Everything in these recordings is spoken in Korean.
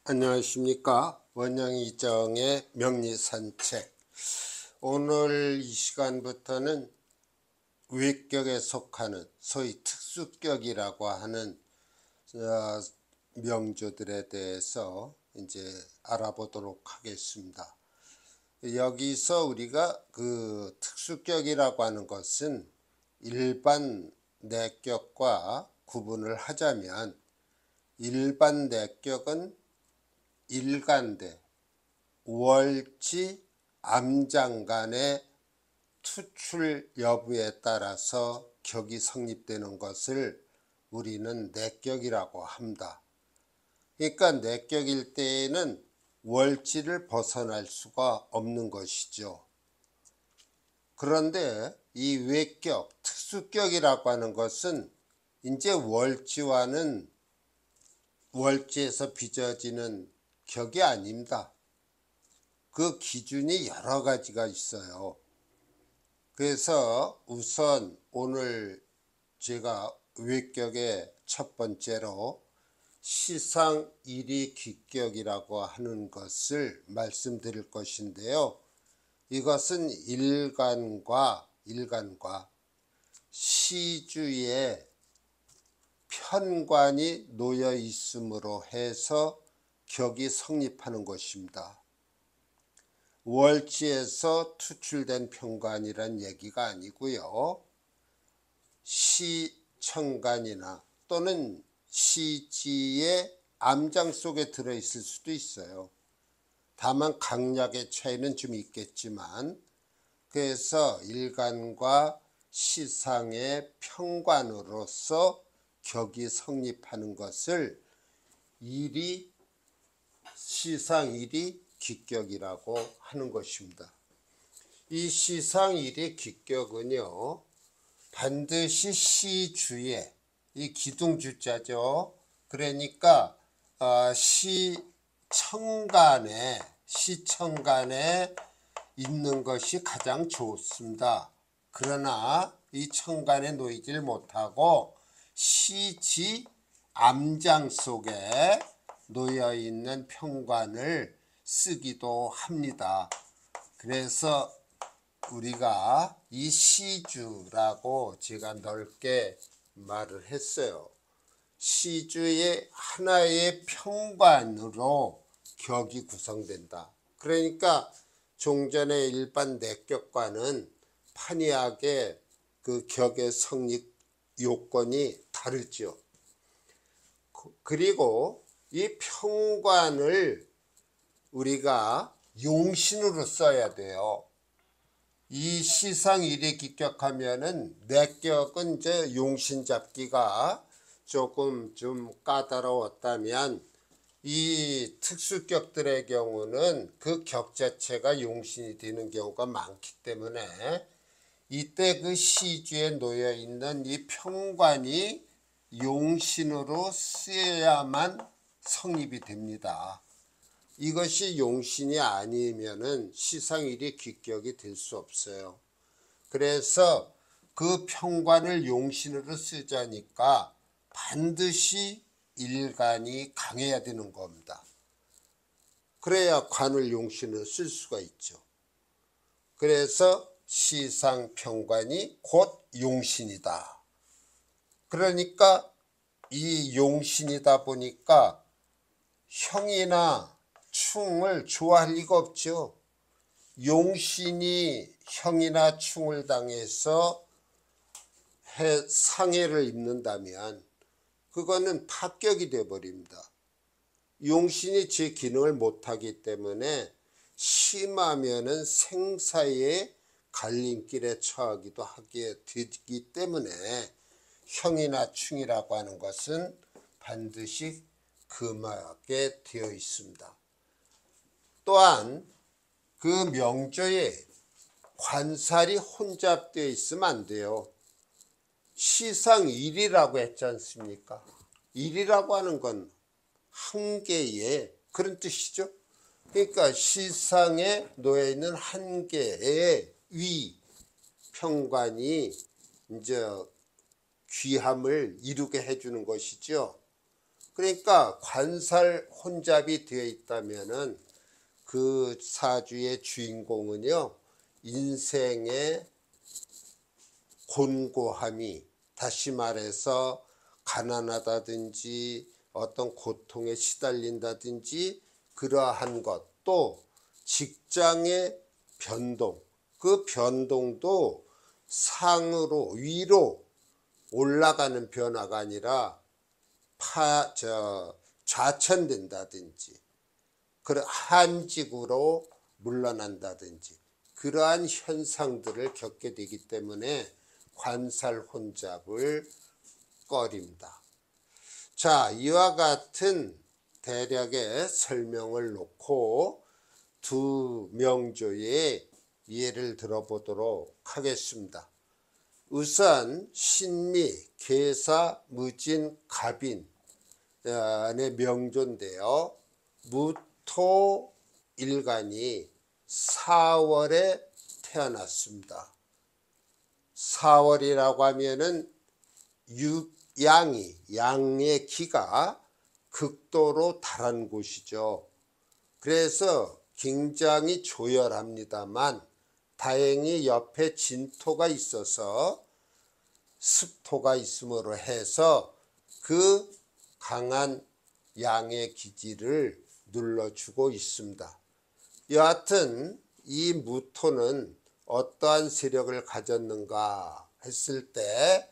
안녕하십니까. 원영이정의 명리산책. 오늘 이 시간부터는 외격에 속하는 소위 특수격이라고 하는 명조들에 대해서 이제 알아보도록 하겠습니다. 여기서 우리가 그 특수격이라고 하는 것은 일반 내격과 구분을 하자면, 일반 내격은 일간대, 월지, 암장 간의 투출 여부에 따라서 격이 성립되는 것을 우리는 내격이라고 합니다. 그러니까 내격일 때에는 월지를 벗어날 수가 없는 것이죠. 그런데 이 외격, 특수격이라고 하는 것은 이제 월지에서 빚어지는 격이 아닙니다. 그 기준이 여러 가지가 있어요. 그래서 우선 오늘 제가 외격의 첫 번째로 시상일이귀격이라고 하는 것을 말씀드릴 것인데요. 이것은 일간과 시주의 편관이 놓여 있음으로 해서 격이 성립하는 것입니다. 월지에서 투출된 편관이란 얘기가 아니고요. 시천간이나 또는 시지의 암장 속에 들어있을 수도 있어요. 다만 강약의 차이는 좀 있겠지만, 그래서 일간과 시상의 편관으로서 격이 성립하는 것을 시상일이 귀격이라고 하는 것입니다. 이 시상일이 귀격은요, 반드시 시주에, 이 기둥주자죠. 그러니까 시청간에 있는 것이 가장 좋습니다. 그러나 이 청간에 놓이질 못하고 시지 암장 속에 놓여있는 편관을 쓰기도 합니다. 그래서 우리가 이 시주라고 제가 넓게 말을 했어요. 시주의 하나의 편관으로 격이 구성된다. 그러니까 종전의 일반 내격과는 판이하게 그 격의 성립 요건이 다르죠. 그리고 이 편관을 우리가 용신으로 써야 돼요. 이 시상일이 귀격하면은 내격은 이제 용신 잡기가 조금 좀 까다로웠다면, 이 특수격들의 경우는 그 격 자체가 용신이 되는 경우가 많기 때문에 이때 그 시주에 놓여 있는 이 편관이 용신으로 쓰여야만 성립이 됩니다. 이것이 용신이 아니면은 시상일이 귀격이 될 수 없어요. 그래서 그 편관을 용신으로 쓰자니까 반드시 일간이 강해야 되는 겁니다. 그래야 관을 용신으로 쓸 수가 있죠. 그래서 시상편관이 곧 용신이다. 그러니까 이 용신이다 보니까 형이나 충을 좋아할 리가 없죠. 용신이 형이나 충을 당해서 상해를 입는다면 그거는 파격이 되어버립니다. 용신이 제 기능을 못하기 때문에 심하면은 생사의 갈림길에 처하기도 하게 되기 때문에 형이나 충이라고 하는 것은 반드시 금하게 되어 있습니다. 또한 그 명조에 관살이 혼잡되어 있으면 안 돼요. 시상일이라고 했지 않습니까? 일이라고 하는 건 한 개의 그런 뜻이죠. 그러니까 시상에 놓여있는 한 개의 위 편관이 이제 귀함을 이루게 해주는 것이죠. 그러니까 관살 혼잡이 되어 있다면은 그 사주의 주인공은요, 인생의 곤고함이, 다시 말해서 가난하다든지 어떤 고통에 시달린다든지 그러한 것, 또 직장의 변동, 그 변동도 상으로 위로 올라가는 변화가 아니라 좌천된다든지 한직으로 물러난다든지 그러한 현상들을 겪게 되기 때문에 관살혼잡을 꺼립니다. 자, 이와 같은 대략의 설명을 놓고 두 명조의 예를 들어보도록 하겠습니다. 우선 신미, 계사, 무진, 갑인의 명조인데요. 무토 일간이 4월에 태어났습니다. 4월이라고 하면은 양의 기가 극도로 달한 곳이죠. 그래서 굉장히 조열합니다만 다행히 옆에 진토가 있어서 습토가 있음으로 해서 그 강한 양의 기질을 눌러주고 있습니다. 여하튼 이 무토는 어떠한 세력을 가졌는가 했을 때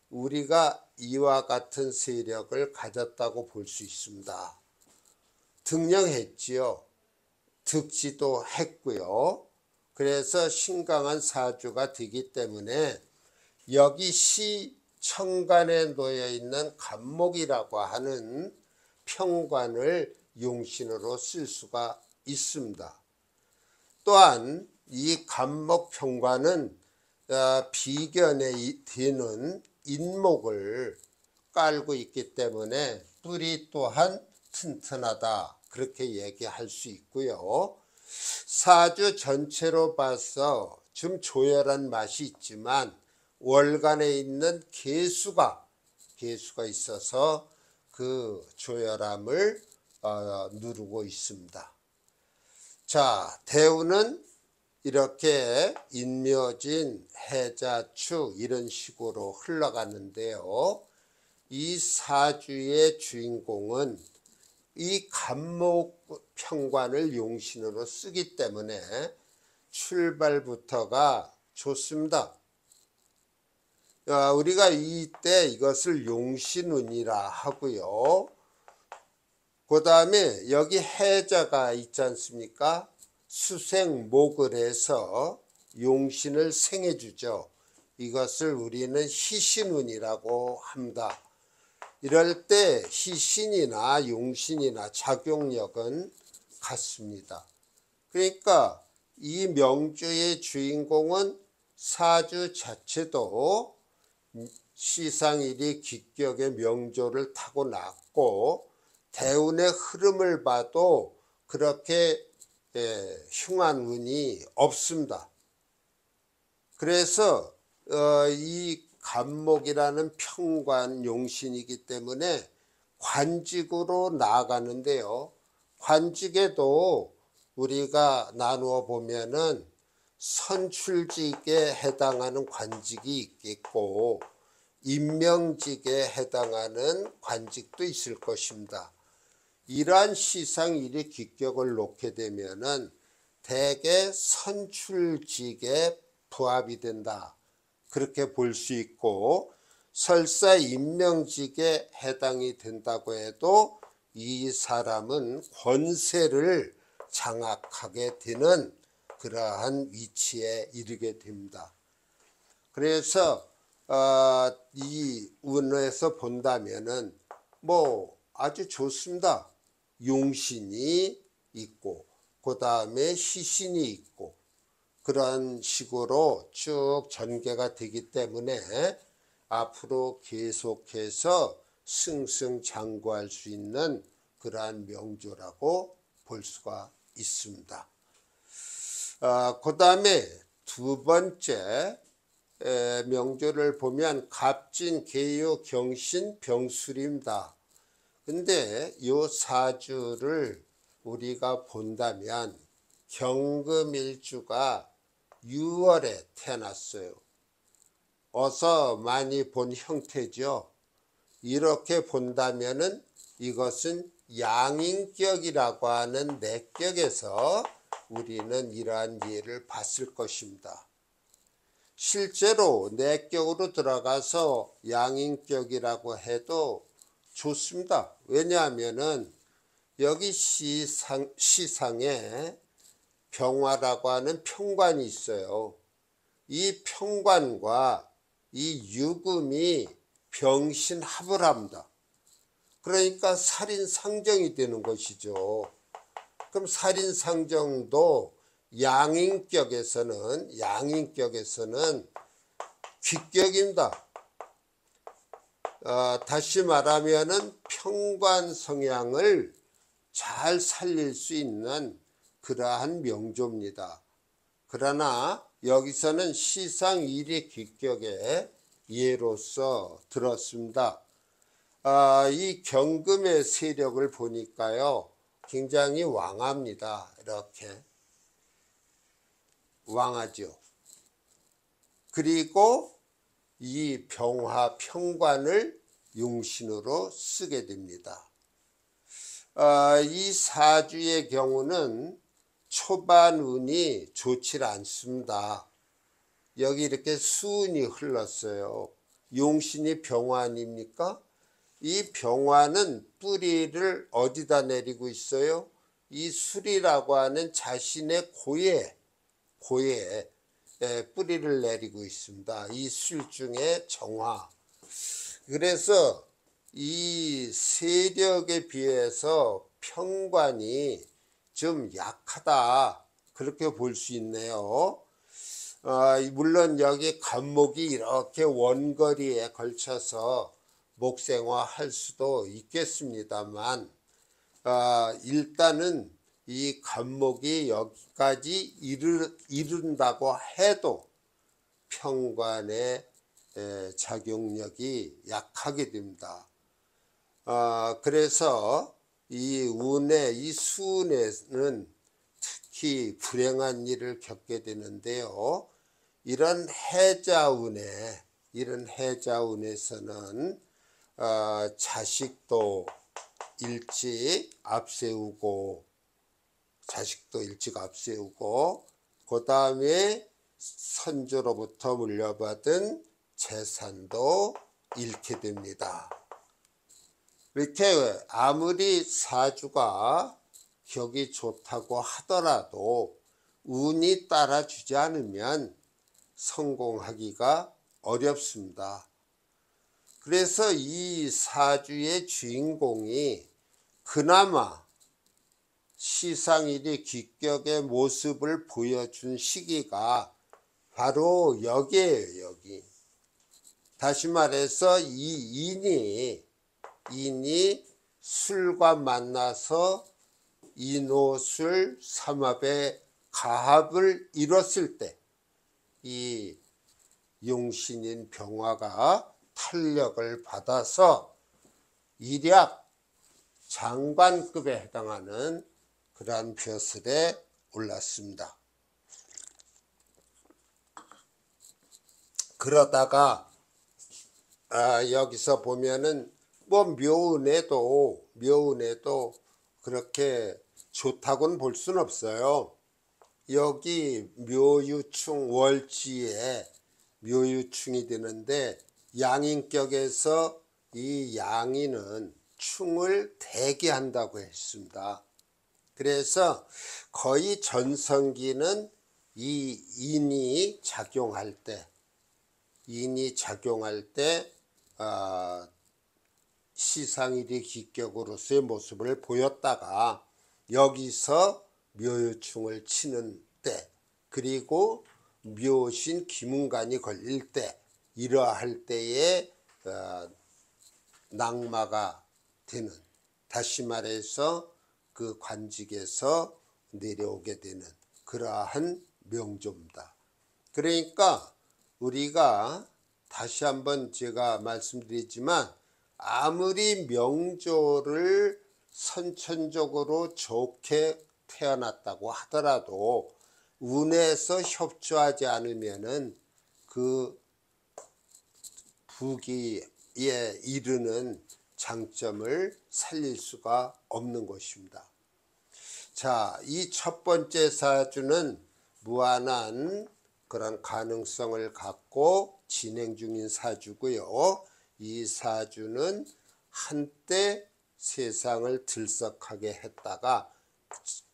우리가 이와 같은 세력을 가졌다고 볼 수 있습니다. 등령했지요. 득지도 했고요. 그래서 신강한 사주가 되기 때문에 여기 시천간에 놓여 있는 간목이라고 하는 평관을 용신으로 쓸 수가 있습니다. 또한 이 간목 평관은 비견에 되는 인목을 깔고 있기 때문에 뿔이 또한 튼튼하다, 그렇게 얘기할 수 있고요. 사주 전체로 봐서 좀 조열한 맛이 있지만 월간에 있는 계수가 있어서 그 조열함을 누르고 있습니다. 자, 대우는 이렇게 인묘진, 해자축 이런 식으로 흘러갔는데요. 이 사주의 주인공은 이 간목 평관을 용신으로 쓰기 때문에 출발부터가 좋습니다. 우리가 이때 이것을 용신운이라 하고요. 그 다음에 여기 해자가 있지 않습니까? 수생목을 해서 용신을 생해 주죠. 이것을 우리는 희신운이라고 합니다. 이럴 때 희신이나 용신이나 작용력은 같습니다. 그러니까 이 명주의 주인공은 사주 자체도 시상일이 기격의 명조를 타고났고 대운의 흐름을 봐도 그렇게 흉한 운이 없습니다. 그래서 이 간목이라는 평관 용신이기 때문에 관직으로 나아가는데요. 관직에도 우리가 나누어 보면은 선출직에 해당하는 관직이 있겠고 임명직에 해당하는 관직도 있을 것입니다. 이러한 시상일이 기격을 놓게 되면은 대개 선출직에 부합이 된다, 그렇게 볼 수 있고 설사 임명직에 해당이 된다고 해도 이 사람은 권세를 장악하게 되는 그러한 위치에 이르게 됩니다. 그래서 이 운에서 본다면은 뭐 아주 좋습니다. 용신이 있고 그 다음에 희신이 있고 그런 식으로 쭉 전개가 되기 때문에 앞으로 계속해서 승승장구할 수 있는 그러한 명조라고 볼 수가 있습니다. 그 다음에 두 번째 명조를 보면 갑진, 계유, 경신, 병술입니다. 근데 요 사주를 우리가 본다면 경금일주가 6월에 태어났어요. 어서 많이 본 형태죠. 이렇게 본다면은 이것은 양인격이라고 하는 내격에서 우리는 이러한 예를 봤을 것입니다. 실제로 내격으로 들어가서 양인격이라고 해도 좋습니다. 왜냐하면은 여기 시상에 병화라고 하는 평관이 있어요. 이 평관과 이 유금이 병신합을 합니다. 그러니까 살인상정이 되는 것이죠. 그럼 살인상정도 양인격에서는 귀격입니다. 다시 말하면은 평관 성향을 잘 살릴 수 있는 그러한 명조입니다. 그러나 여기서는 시상일의 귀격의 예로서 들었습니다. 이 경금의 세력을 보니까요, 굉장히 왕합니다. 이렇게 왕하죠. 그리고 이 병화 평관을 용신으로 쓰게 됩니다. 이 사주의 경우는 초반 운이 좋지 않습니다. 여기 이렇게 수운이 흘렀어요. 용신이 병화 아닙니까? 이 병화는 뿌리를 어디다 내리고 있어요? 이 술이라고 하는 자신의 고에 뿌리를 내리고 있습니다. 이 술 중에 정화. 그래서 이 세력에 비해서 평관이 좀 약하다, 그렇게 볼 수 있네요. 물론 여기 간목이 이렇게 원거리에 걸쳐서 목생화할 수도 있겠습니다만, 일단은 이 간목이 여기까지 이른다고 해도 평관의 작용력이 약하게 됩니다. 그래서 이 운에, 이 수운에는 특히 불행한 일을 겪게 되는데요. 이런 해자운에서는 자식도 일찍 앞세우고 그 다음에 선조로부터 물려받은 재산도 잃게 됩니다. 이렇게 아무리 사주가 격이 좋다고 하더라도 운이 따라주지 않으면 성공하기가 어렵습니다. 그래서 이 사주의 주인공이 그나마 시상일이 귀격의 모습을 보여준 시기가 바로 여기에요. 여기. 다시 말해서 이 인이 술과 만나서 인호술 삼합의 가합을 이뤘을 때 이 용신인 병화가 탄력을 받아서 일약 장관급에 해당하는 그러한 벼슬에 올랐습니다. 그러다가 여기서 보면은 뭐 묘운에도 그렇게 좋다고는 볼 수는 없어요. 여기 묘유충 월지에 묘유충이 되는데 양인격에서 이 양인은 충을 대기한다고 했습니다. 그래서 거의 전성기는 이 인이 작용할 때 시상일이 귀격으로서의 모습을 보였다가 여기서 묘유충을 치는 때, 그리고 묘신 기문관이 걸릴 때, 이러할 때에 낙마가 되는, 다시 말해서 그 관직에서 내려오게 되는 그러한 명조입니다. 그러니까 우리가 다시 한번 제가 말씀드리지만 아무리 명조를 선천적으로 좋게 태어났다고 하더라도 운에서 협조하지 않으면은 그 부귀에 이르는 장점을 살릴 수가 없는 것입니다. 자, 이 첫 번째 사주는 무한한 그런 가능성을 갖고 진행 중인 사주고요. 이 사주는 한때 세상을 들썩하게 했다가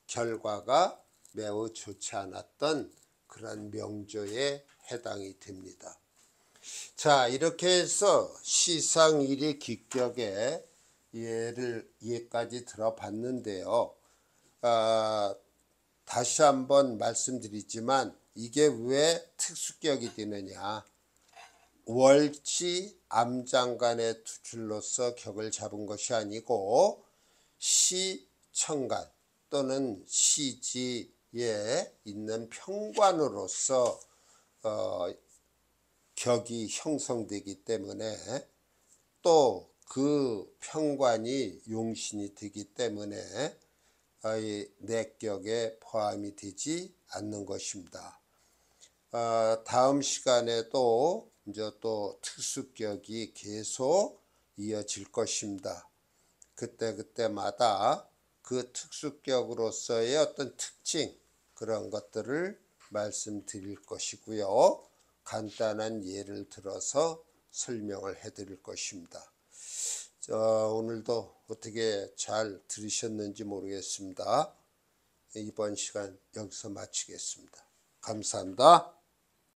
결과가 매우 좋지 않았던 그런 명조에 해당이 됩니다. 자, 이렇게 해서 시상일이 기격에 예까지 들어봤는데요. 다시 한번 말씀드리지만 이게 왜 특수격이 되느냐. 월지 암장간의 두 줄로서 격을 잡은 것이 아니고 시천간 또는 시지에 있는 평관으로서 격이 형성되기 때문에 또 그 평관이 용신이 되기 때문에 내격에 포함이 되지 않는 것입니다. 다음 시간에도 이제 또 특수격이 계속 이어질 것입니다. 그때마다 그 특수격으로서의 어떤 특징 그런 것들을 말씀드릴 것이고요. 간단한 예를 들어서 설명을 해드릴 것입니다. 오늘도 어떻게 잘 들으셨는지 모르겠습니다. 이번 시간 여기서 마치겠습니다. 감사합니다.